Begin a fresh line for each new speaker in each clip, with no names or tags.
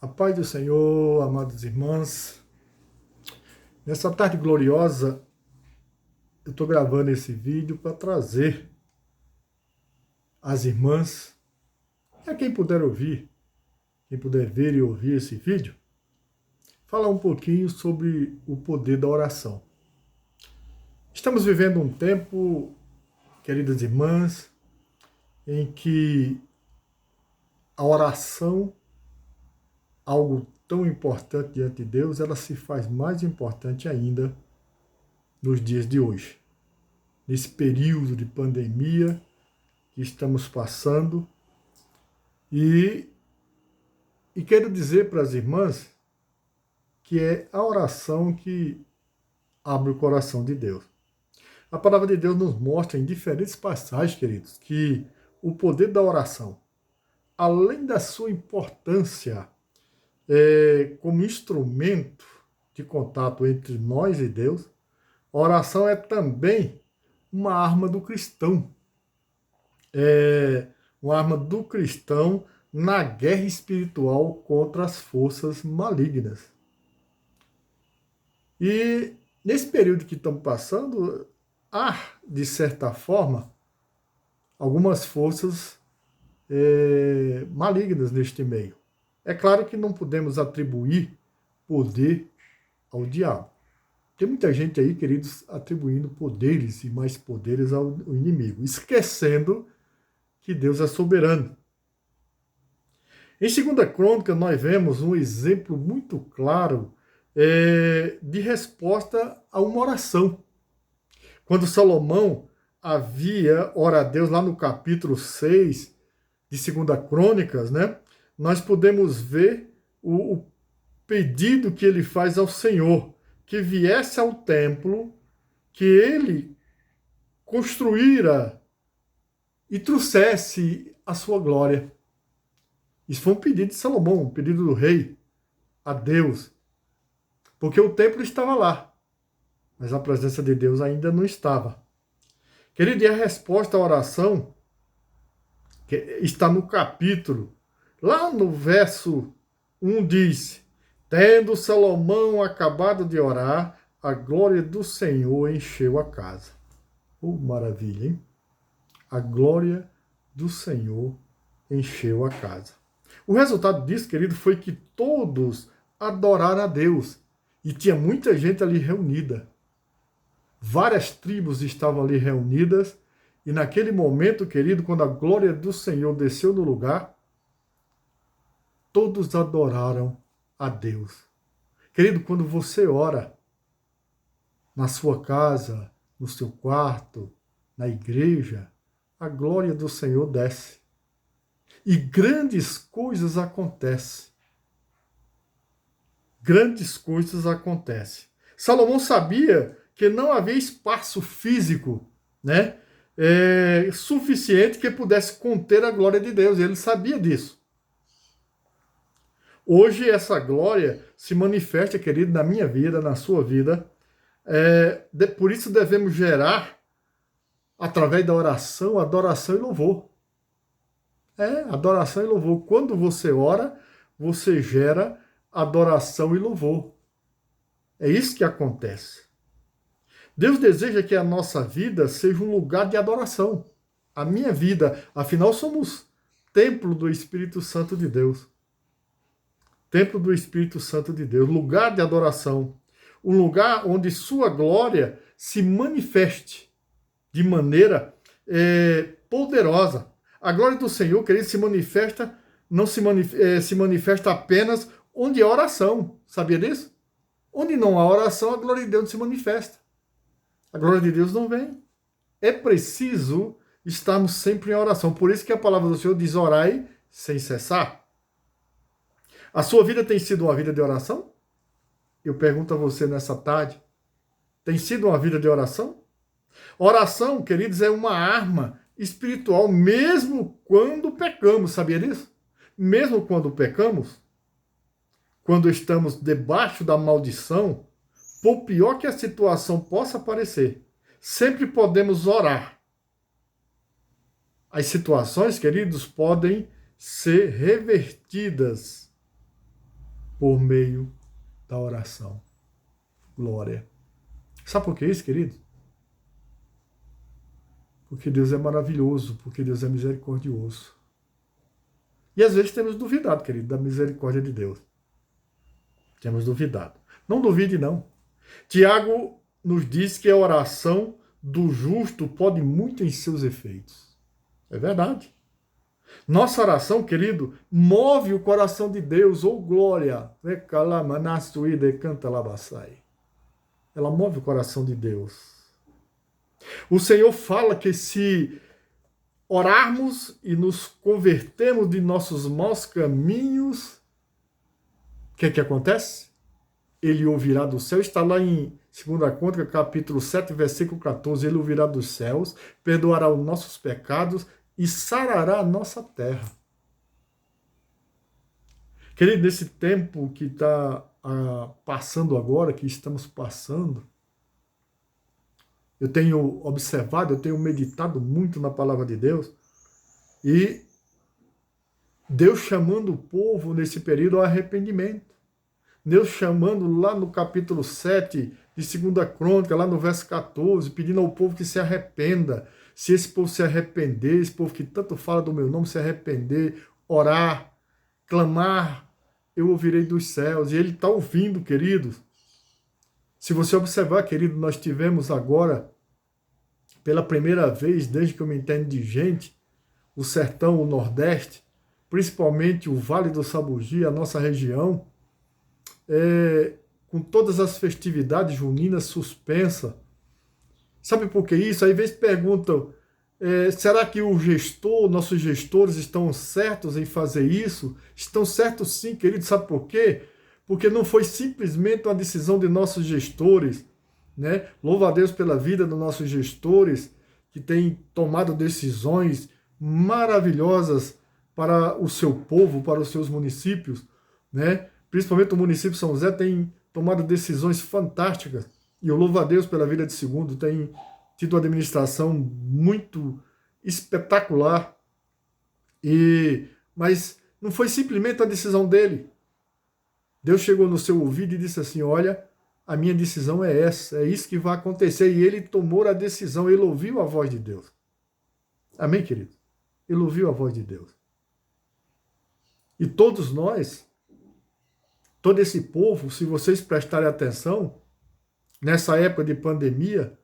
A paz do Senhor, amados irmãos. Nessa tarde gloriosa, eu estou gravando esse vídeo para trazer às irmãs, e a quem puder ouvir, quem puder ver e ouvir esse vídeo, falar um pouquinho sobre o poder da oração. Estamos vivendo um tempo, queridas irmãs, em que a oração, algo tão importante diante de Deus, ela se faz mais importante ainda nos dias de hoje. Nesse período de pandemia que estamos passando. E quero dizer para as irmãs que é a oração que abre o coração de Deus. A palavra de Deus nos mostra em diferentes passagens, queridos, que o poder da oração, além da sua importância como instrumento de contato entre nós e Deus, a oração é também uma arma do cristão. É uma arma do cristão na guerra espiritual contra as forças malignas. E nesse período que estamos passando, há, de certa forma, algumas forças malignas neste meio. É claro que não podemos atribuir poder ao diabo. Tem muita gente aí, queridos, atribuindo poderes e mais poderes ao inimigo, esquecendo que Deus é soberano. Em 2 Crônica, nós vemos um exemplo muito claro de resposta a uma oração. Quando Salomão havia orado a Deus, lá no capítulo 6 de 2 Crônicas, né, nós podemos ver o pedido que ele faz ao Senhor, que viesse ao templo, que ele construíra e trouxesse a sua glória. Isso foi um pedido de Salomão, um pedido do rei a Deus, porque o templo estava lá, mas a presença de Deus ainda não estava. Querido, e a resposta à oração, que está no capítulo, lá no verso 1 diz: tendo Salomão acabado de orar, a glória do Senhor encheu a casa. Oh, maravilha, hein? A glória do Senhor encheu a casa. O resultado disso, querido, foi que todos adoraram a Deus. E tinha muita gente ali reunida. Várias tribos estavam ali reunidas. E naquele momento, querido, quando a glória do Senhor desceu no lugar, todos adoraram a Deus. Querido, quando você ora na sua casa, no seu quarto, na igreja, a glória do Senhor desce. E grandes coisas acontecem. Grandes coisas acontecem. Salomão sabia que não havia espaço físico, né, suficiente que pudesse conter a glória de Deus. Ele sabia disso. Hoje essa glória se manifesta, querido, na minha vida, na sua vida. Por isso devemos gerar, através da oração, adoração e louvor. Adoração e louvor. Quando você ora, você gera adoração e louvor. É isso que acontece. Deus deseja que a nossa vida seja um lugar de adoração. A minha vida, afinal, somos templo do Espírito Santo de Deus. Templo do Espírito Santo de Deus, lugar de adoração. Um lugar onde sua glória se manifeste de maneira poderosa. A glória do Senhor, querido, se manifesta, não se manifesta apenas onde há oração. Sabia disso? Onde não há oração, a glória de Deus não se manifesta. A glória de Deus não vem. É preciso estarmos sempre em oração. Por isso que a palavra do Senhor diz: orai sem cessar. A sua vida tem sido uma vida de oração? Eu pergunto a você nessa tarde. Tem sido uma vida de oração? Oração, queridos, é uma arma espiritual, mesmo quando pecamos. Sabia disso? Mesmo quando pecamos, quando estamos debaixo da maldição, por pior que a situação possa parecer, sempre podemos orar. As situações, queridos, podem ser revertidas por meio da oração. Glória. Sabe por que isso, querido? Porque Deus é maravilhoso, porque Deus é misericordioso. E às vezes temos duvidado, querido, da misericórdia de Deus. Temos duvidado. Não duvide, não. Tiago nos diz que a oração do justo pode muito em seus efeitos. É verdade. Nossa oração, querido, move o coração de Deus, ou glória. Ela move o coração de Deus. O Senhor fala que se orarmos e nos convertermos de nossos maus caminhos, o que acontece? Ele ouvirá do céu, está lá em 2 Crônicas, capítulo 7, versículo 14, ele ouvirá dos céus, perdoará os nossos pecados e sarará a nossa terra. Querido, nesse tempo que está passando agora, que estamos passando, eu tenho observado, eu tenho meditado muito na palavra de Deus, e Deus chamando o povo nesse período ao arrependimento. Deus chamando lá no capítulo 7 de 2 Crônica, lá no verso 14, pedindo ao povo que se arrependa. Se esse povo se arrepender, esse povo que tanto fala do meu nome, se arrepender, orar, clamar, eu ouvirei dos céus. E ele está ouvindo, queridos. Se você observar, querido, nós tivemos agora, pela primeira vez, desde que eu me entendo de gente, o sertão, o Nordeste, principalmente o Vale do Sabugi, a nossa região, com todas as festividades juninas suspensas. Sabe por que isso? Aí às vezes perguntam, será que o gestor, nossos gestores estão certos em fazer isso? Estão certos sim, querido, sabe por quê? Porque não foi simplesmente uma decisão de nossos gestores, né? Louva a Deus pela vida dos nossos gestores, que têm tomado decisões maravilhosas para o seu povo, para os seus municípios, né? Principalmente o município de São José tem tomado decisões fantásticas, e eu louvo a Deus pela vida de Segundo, tem tido uma administração muito espetacular, mas não foi simplesmente a decisão dele. Deus chegou no seu ouvido e disse assim, olha, a minha decisão é essa, é isso que vai acontecer. E ele tomou a decisão, ele ouviu a voz de Deus. Amém, querido? Ele ouviu a voz de Deus. E todos nós, todo esse povo, se vocês prestarem atenção, nessa época de pandemia,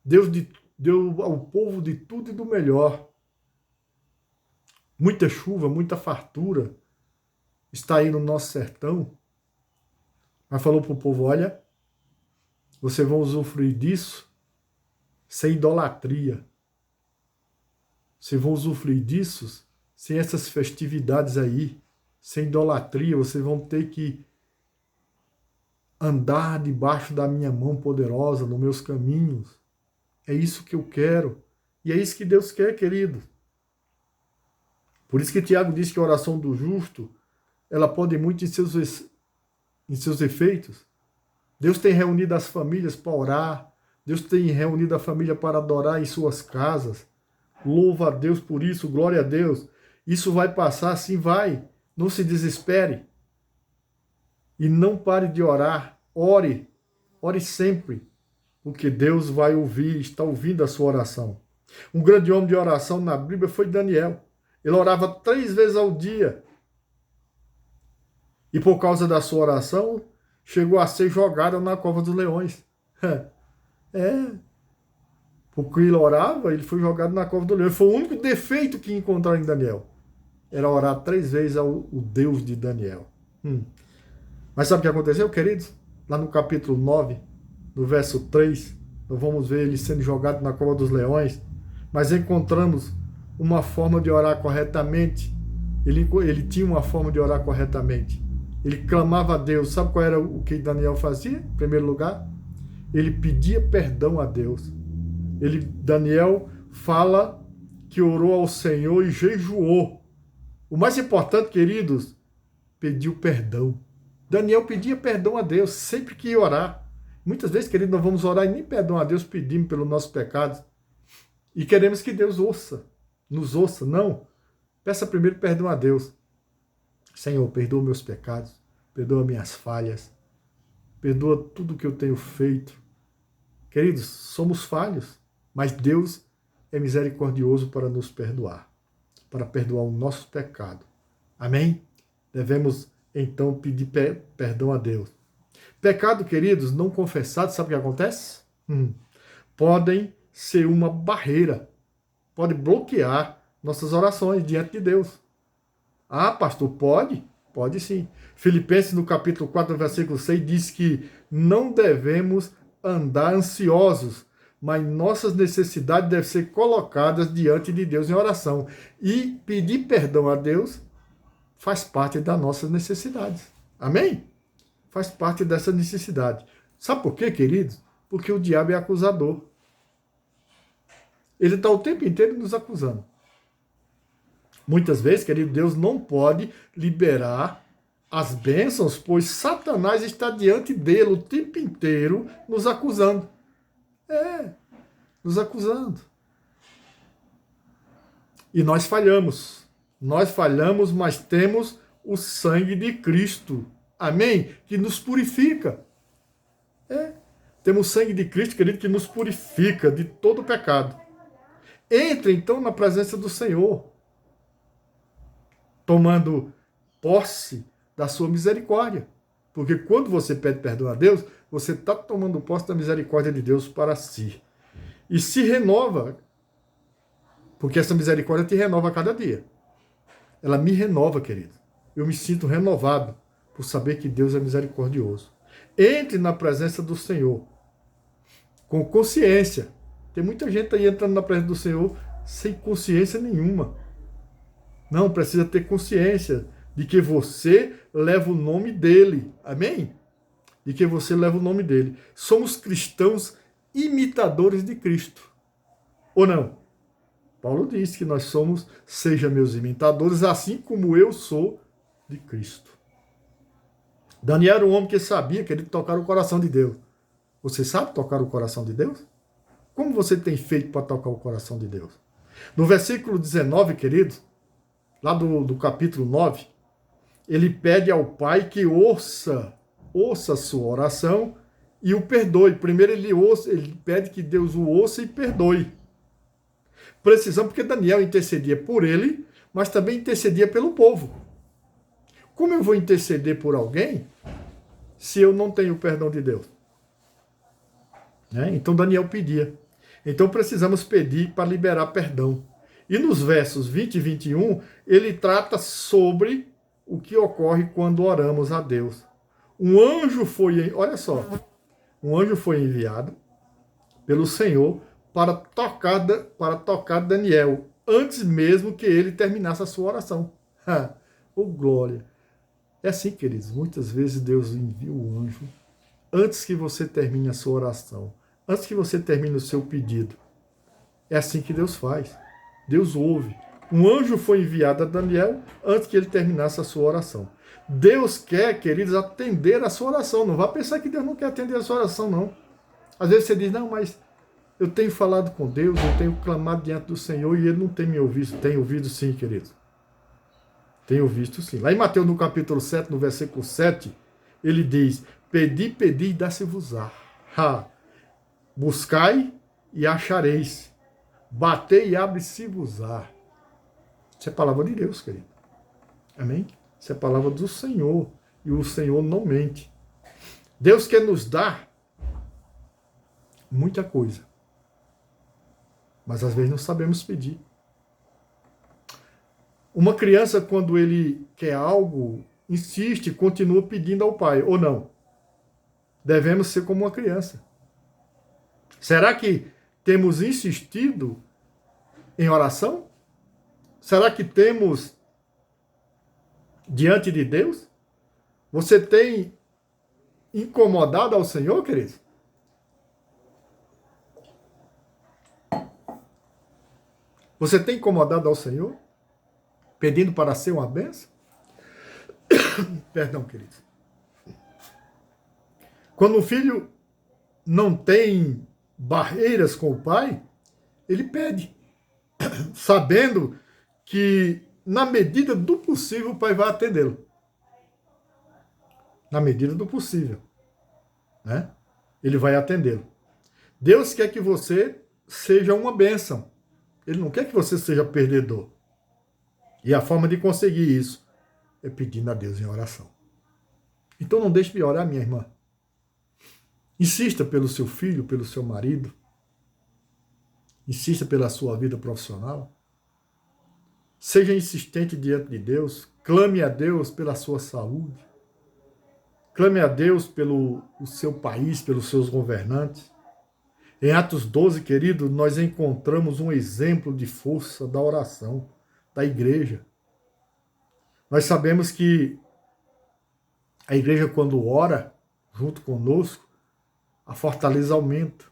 Deus deu ao povo de tudo e do melhor. Muita chuva, muita fartura está aí no nosso sertão. Mas falou para o povo, olha, vocês vão usufruir disso sem idolatria. Vocês vão usufruir disso sem essas festividades aí, sem idolatria. Vocês vão ter que andar debaixo da minha mão poderosa, nos meus caminhos. É isso que eu quero. E é isso que Deus quer, querido. Por isso que Tiago diz que a oração do justo, ela pode muito em seus efeitos. Deus tem reunido as famílias para orar. Deus tem reunido a família para adorar em suas casas. Louva a Deus por isso, glória a Deus. Isso vai passar, sim vai. Não se desespere. E não pare de orar. Ore. Ore sempre. Porque Deus vai ouvir, está ouvindo a sua oração. Um grande homem de oração na Bíblia foi Daniel. Ele orava 3 vezes ao dia. E por causa da sua oração, chegou a ser jogado na cova dos leões. Porque ele orava, ele foi jogado na cova dos leões. Foi o único defeito que encontraram em Daniel. Era orar 3 vezes ao Deus de Daniel. Mas sabe o que aconteceu, queridos? Lá no capítulo 9, no verso 3, nós vamos ver ele sendo jogado na cova dos leões. Mas encontramos uma forma de orar corretamente. Ele tinha uma forma de orar corretamente. Ele clamava a Deus. Sabe qual era o que Daniel fazia? Em primeiro lugar, ele pedia perdão a Deus. Daniel fala que orou ao Senhor e jejuou. O mais importante, queridos, pediu perdão. Daniel pedia perdão a Deus sempre que ia orar. Muitas vezes, queridos, nós vamos orar e nem perdão a Deus pedimos pelos nossos pecados. E queremos que Deus nos ouça. Não. Peça primeiro perdão a Deus. Senhor, perdoa meus pecados. perdoa minhas falhas, perdoa tudo que eu tenho feito. Queridos, somos falhos, mas Deus é misericordioso para nos perdoar, para perdoar o nosso pecado. Amém? Devemos, então, pedir perdão a Deus. Pecado, queridos, não confessado, sabe o que acontece? Podem ser uma barreira, pode bloquear nossas orações diante de Deus. Ah, pastor, pode? Pode sim. Filipenses, no capítulo 4, versículo 6, diz que não devemos andar ansiosos, mas nossas necessidades devem ser colocadas diante de Deus em oração. E pedir perdão a Deus faz parte das nossas necessidades. Amém? Faz parte dessa necessidade. Sabe por quê, queridos? Porque o diabo é acusador. Ele está o tempo inteiro nos acusando. Muitas vezes, querido, Deus não pode liberar as bênçãos, pois Satanás está diante dele o tempo inteiro nos acusando. Nos acusando. E nós falhamos. Nós falhamos, mas temos o sangue de Cristo. Amém? Que nos purifica. Temos o sangue de Cristo, querido, que nos purifica de todo o pecado. Entre, então, na presença do Senhor, tomando posse da sua misericórdia. Porque quando você pede perdão a Deus, você está tomando posse da misericórdia de Deus para si. E se renova, porque essa misericórdia te renova a cada dia. Ela me renova, querido. Eu me sinto renovado por saber que Deus é misericordioso. Entre na presença do Senhor com consciência. Tem muita gente aí entrando na presença do Senhor sem consciência nenhuma. Não, precisa ter consciência de que você leva o nome dele. Amém? De que você leva o nome dele. Somos cristãos imitadores de Cristo. Ou não? Paulo diz que nós somos, seja meus imitadores, assim como eu sou de Cristo. Daniel era um homem que sabia que ele tocar o coração de Deus. Você sabe tocar o coração de Deus? Como você tem feito para tocar o coração de Deus? No versículo 19, queridos, lá do capítulo 9, ele pede ao Pai que ouça a sua oração e o perdoe. Primeiro ele pede que Deus o ouça e perdoe. Precisamos, porque Daniel intercedia por ele, mas também intercedia pelo povo. Como eu vou interceder por alguém se eu não tenho o perdão de Deus? Então Daniel pedia. Então precisamos pedir para liberar perdão. E nos versos 20 e 21, ele trata sobre o que ocorre quando oramos a Deus. Olha só, um anjo foi enviado pelo Senhor para tocar Daniel, antes mesmo que ele terminasse a sua oração. Oh, glória! É assim, queridos, muitas vezes Deus envia o anjo antes que você termine a sua oração, antes que você termine o seu pedido. É assim que Deus faz. Deus ouve. Um anjo foi enviado a Daniel antes que ele terminasse a sua oração. Deus quer, queridos, atender a sua oração. Não vá pensar que Deus não quer atender a sua oração, não. Às vezes você diz, não, mas eu tenho falado com Deus, eu tenho clamado diante do Senhor e Ele não tem me ouvido. Tem ouvido sim, queridos. Tenho visto sim. Lá em Mateus, no capítulo 7, no versículo 7, ele diz, pedi, pedi e dá-se-vos-á. Buscai e achareis. Batei e abre-se-vos-á. Isso é a palavra de Deus, querido. Amém? Isso é a palavra do Senhor. E o Senhor não mente. Deus quer nos dar muita coisa. Mas às vezes não sabemos pedir. Uma criança, quando ele quer algo, insiste, continua pedindo ao pai, ou não? Devemos ser como uma criança. Será que temos insistido em oração? Será que temos diante de Deus? Você tem incomodado ao Senhor, queridos? Você tem incomodado ao Senhor? Pedindo para ser uma bênção? Perdão, queridos. Quando o filho não tem barreiras com o pai, ele pede, sabendo que, na medida do possível, o pai vai atendê-lo. na medida do possível, né? Ele vai atendê-lo. Deus quer que você seja uma bênção. Ele não quer que você seja perdedor. E a forma de conseguir isso é pedindo a Deus em oração. Então não deixe de orar, minha irmã. Insista pelo seu filho, pelo seu marido. Insista pela sua vida profissional. Seja insistente diante de Deus. Clame a Deus pela sua saúde. Clame a Deus pelo o seu país, pelos seus governantes. Em Atos 12, querido, nós encontramos um exemplo de força da oração da igreja. Nós sabemos que a igreja, quando ora junto conosco, a fortaleza aumenta.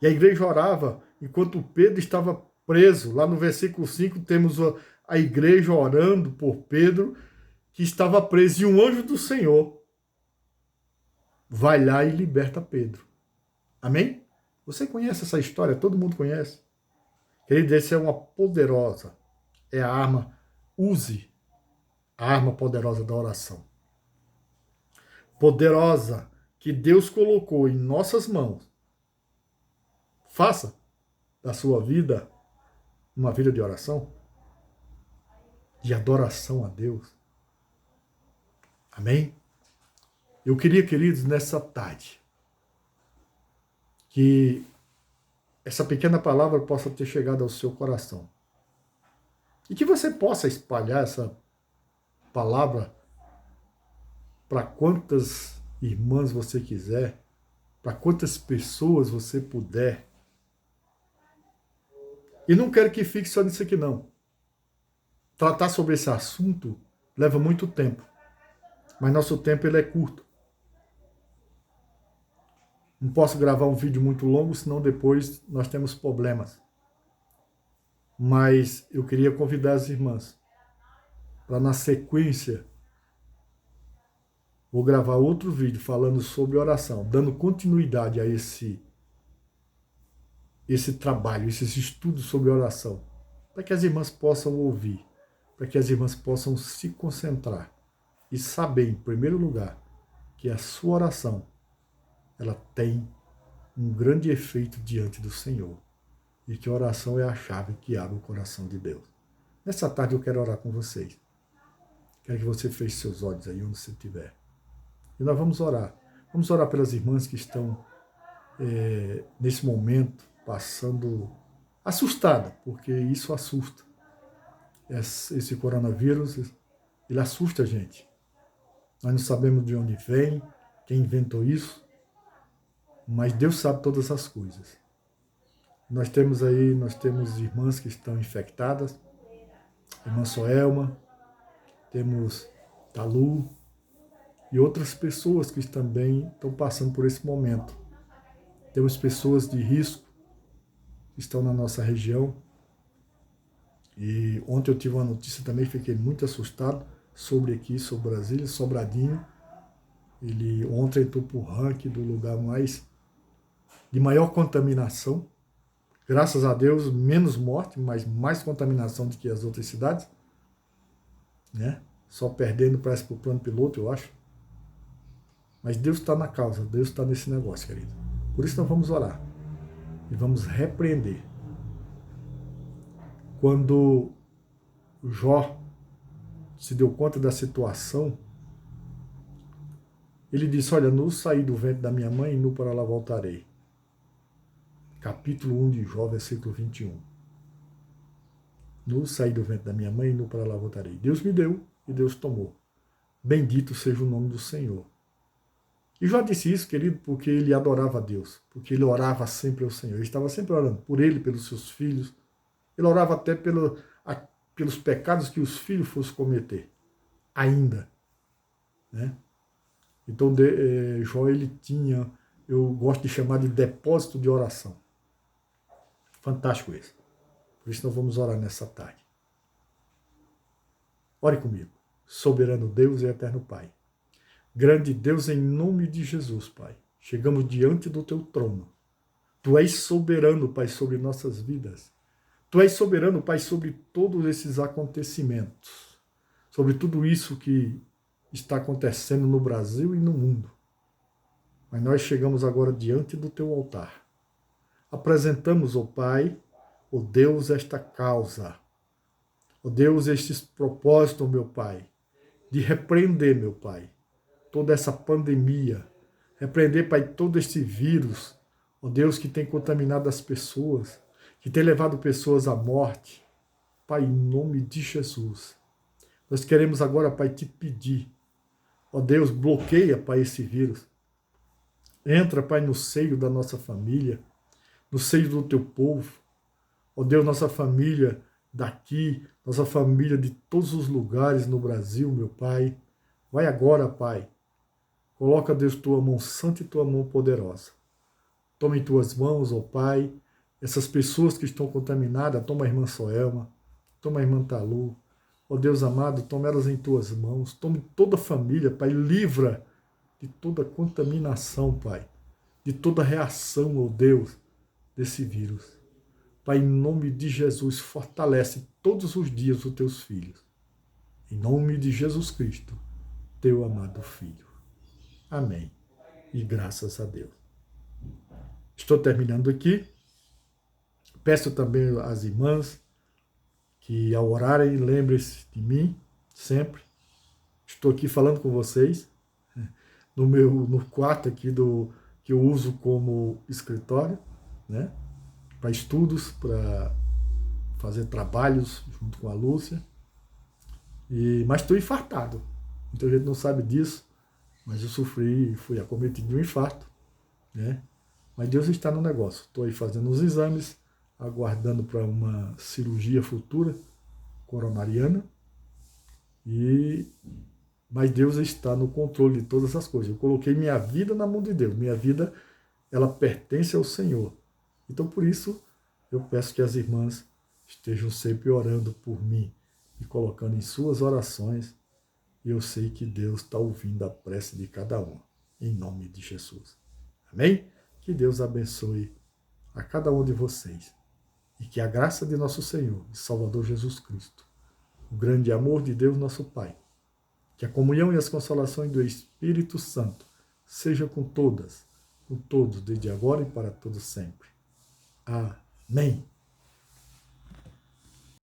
E a igreja orava enquanto Pedro estava preso. Lá no versículo 5 temos a igreja orando por Pedro, que estava preso. E um anjo do Senhor vai lá e liberta Pedro. Amém? Você conhece essa história? Todo mundo conhece. Querido, essa é uma poderosa, é a arma, use a arma poderosa da oração. Poderosa, que Deus colocou em nossas mãos. Faça da sua vida uma vida de oração, de adoração a Deus. Amém? Eu queria, queridos, nessa tarde, que essa pequena palavra possa ter chegado ao seu coração. E que você possa espalhar essa palavra para quantas irmãs você quiser, para quantas pessoas você puder. E não quero que fique só nisso aqui, não. Tratar sobre esse assunto leva muito tempo. Mas nosso tempo ele é curto. Não posso gravar um vídeo muito longo, senão depois nós temos problemas. Mas eu queria convidar as irmãs para, na sequência, vou gravar outro vídeo falando sobre oração, dando continuidade a esse trabalho, esses estudos sobre oração, para que as irmãs possam ouvir, para que as irmãs possam se concentrar e saber, em primeiro lugar, que a sua oração ela tem um grande efeito diante do Senhor e que a oração é a chave que abre o coração de Deus. Nessa tarde eu quero orar com vocês. Quero que você feche seus olhos aí onde você estiver. E nós vamos orar. Vamos orar pelas irmãs que estão nesse momento passando assustada, porque isso assusta. Esse coronavírus, ele assusta a gente. Nós não sabemos de onde vem, quem inventou isso, mas Deus sabe todas as coisas. Nós temos irmãs que estão infectadas, irmã Soelma, temos Talu e outras pessoas que também estão passando por esse momento. Temos pessoas de risco que estão na nossa região. E ontem eu tive uma notícia também, fiquei muito assustado sobre Brasília, Sobradinho. Ele ontem entrou para o ranking do lugar de maior contaminação. Graças a Deus, menos morte, mas mais contaminação do que as outras cidades. Né? Só perdendo, parece, para o plano piloto, eu acho. Mas Deus está na causa, Deus está nesse negócio, querido. Por isso nós vamos orar. E vamos repreender. Quando Jó se deu conta da situação, ele disse, olha, nu saí do ventre da minha mãe e nu para lá voltarei. Capítulo 1 de Jó, versículo 21. Nu saí do ventre da minha mãe e nu para lá voltarei. Deus me deu e Deus tomou. Bendito seja o nome do Senhor. E Jó disse isso, querido, porque ele adorava a Deus, porque ele orava sempre ao Senhor. Ele estava sempre orando por ele, pelos seus filhos. Ele orava até pelos pecados que os filhos fossem cometer, ainda. Né? Então, Jó, ele tinha, eu gosto de chamar de depósito de oração. Fantástico isso. Por isso nós vamos orar nessa tarde. Ore comigo. Soberano Deus e eterno Pai. Grande Deus, em nome de Jesus, Pai. Chegamos diante do teu trono. Tu és soberano, Pai, sobre nossas vidas. Tu és soberano, Pai, sobre todos esses acontecimentos. Sobre tudo isso que está acontecendo no Brasil e no mundo. Mas nós chegamos agora diante do teu altar. Apresentamos, ó Pai, ó Deus, esta causa. Ó Deus, estes propósitos, meu Pai, de repreender, meu Pai, toda essa pandemia. Repreender, Pai, todo este vírus, ó Deus, que tem contaminado as pessoas, que tem levado pessoas à morte. Pai, em nome de Jesus, nós queremos agora, Pai, te pedir, ó Deus, bloqueia, Pai, esse vírus. Entra, Pai, no seio da nossa família, no seio do teu povo. Ó Deus, nossa família daqui, nossa família de todos os lugares no Brasil, meu Pai. Vai agora, Pai. Coloca, Deus, tua mão santa e tua mão poderosa. Toma em tuas mãos, ó Pai, essas pessoas que estão contaminadas. Toma a irmã Soelma, toma a irmã Talu. Ó Deus amado, toma elas em tuas mãos. Tome toda a família, Pai. Livra de toda contaminação, Pai. De toda reação, ó Deus, desse vírus. Pai, em nome de Jesus, fortalece todos os dias os teus filhos. Em nome de Jesus Cristo, teu amado Filho. Amém. E graças a Deus. Estou terminando aqui. Peço também às irmãs que ao orarem lembrem-se de mim, sempre. Estou aqui falando com vocês, no quarto aqui que eu uso como escritório, né? Para estudos, para fazer trabalhos junto com a Lúcia. Mas estou infartado. Muita gente não sabe disso, mas eu fui acometido de um infarto, né? Mas Deus está no negócio. Estou aí fazendo os exames, aguardando para uma cirurgia futura coronariana. Mas Deus está no controle de todas as coisas. Eu coloquei minha vida na mão de Deus. Minha vida, ela pertence ao Senhor. Então, por isso, eu peço que as irmãs estejam sempre orando por mim e colocando em suas orações. E eu sei que Deus está ouvindo a prece de cada um. Em nome de Jesus. Amém? Que Deus abençoe a cada um de vocês. E que a graça de nosso Senhor e Salvador Jesus Cristo, o grande amor de Deus nosso Pai, que a comunhão e as consolações do Espírito Santo seja com todas, com todos, desde agora e para todos sempre. Amém.